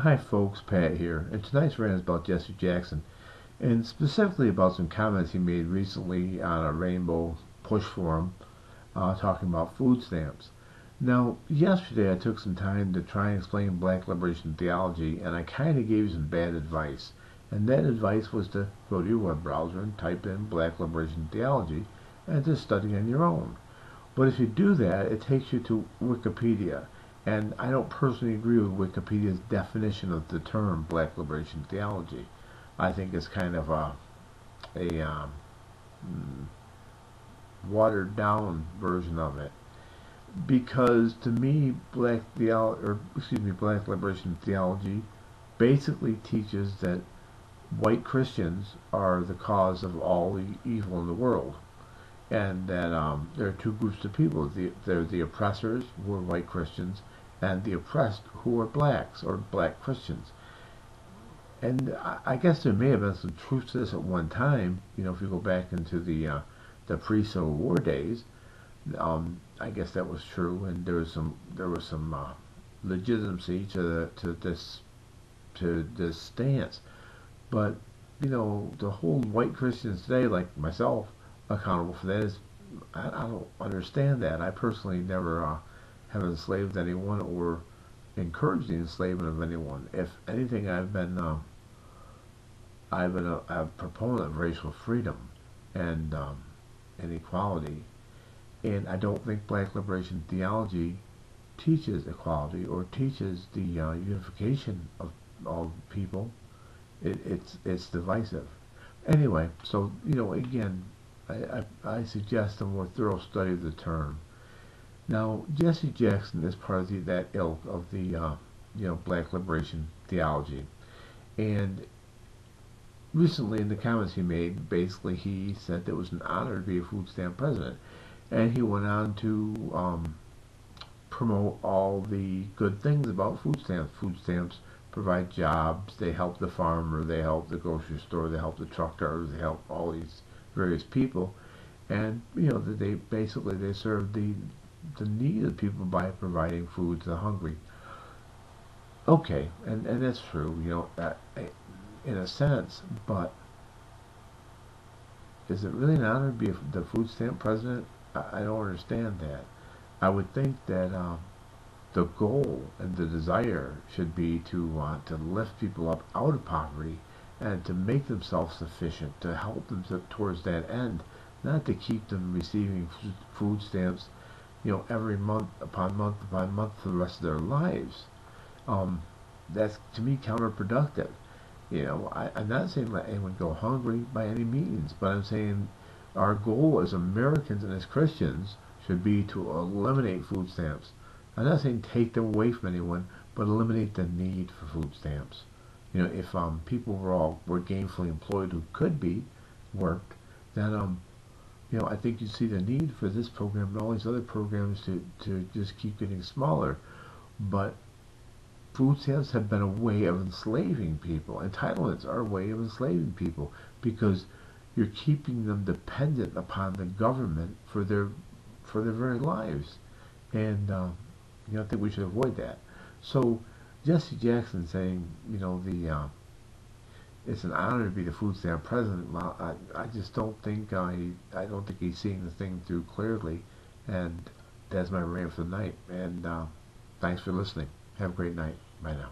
Hi folks, Pat here, and tonight's rant is about Jesse Jackson, and specifically about some comments he made recently on a Rainbow Push forum, talking about food stamps. Now, yesterday I took some time to try and explain Black Liberation Theology, and I kind of gave you some bad advice. And that advice was to go to your web browser and type in Black Liberation Theology and to study on your own. But if you do that, it takes you to Wikipedia. And I don't personally agree with Wikipedia's definition of the term Black Liberation Theology. I think it's kind of a watered down version of it. Because to me, Black Liberation Theology basically teaches that white Christians are the cause of all the evil in the world, and that there are two groups of people. They're the oppressors, who are white Christians, and the oppressed, who are blacks or black Christians. And I guess there may have been some truth to this at one time. You know, if you go back into the pre-Civil War days, I guess that was true, and there was some legitimacy to this stance. But you know, to hold white Christians today, like myself, accountable for that I don't understand that. I personally never have enslaved anyone or encouraged the enslavement of anyone. If anything, I've been a proponent of racial freedom and equality, and I don't think Black Liberation Theology teaches equality or teaches the unification of all people. It's divisive. Anyway, so you know, again, I suggest a more thorough study of the term. Now, Jesse Jackson is part of that ilk of the Black Liberation Theology, and recently in the comments he made, basically he said that it was an honor to be a food stamp president, and he went on to promote all the good things about food stamps. Food stamps provide jobs, they help the farmer, they help the grocery store, they help the truck drivers, they help all these various people, and you know that they serve the need of people by providing food to the hungry. Okay, and that's true, you know, in a sense, but is it really an honor to be the food stamp president? I don't understand that. I would think that the goal and the desire should be to lift people up out of poverty and to make them self-sufficient, to help them towards that end, not to keep them receiving food stamps, you know, every month upon month upon month for the rest of their lives. That's to me counterproductive. You know, I'm not saying let anyone go hungry by any means, but I'm saying our goal as Americans and as Christians should be to eliminate food stamps. I'm not saying take them away from anyone, but eliminate the need for food stamps. You know, if people were gainfully employed who could be worked, then you know, I think you see the need for this program and all these other programs to just keep getting smaller. But food stamps have been a way of enslaving people. Entitlements are a way of enslaving people because you're keeping them dependent upon the government for their very lives, and you know, I think we should avoid that. So Jesse Jackson saying, you know, it's an honor to be the food stamp president. Well, I just don't think I don't think he's seeing the thing through clearly, and that's my rant for the night. And thanks for listening. Have a great night. Bye now.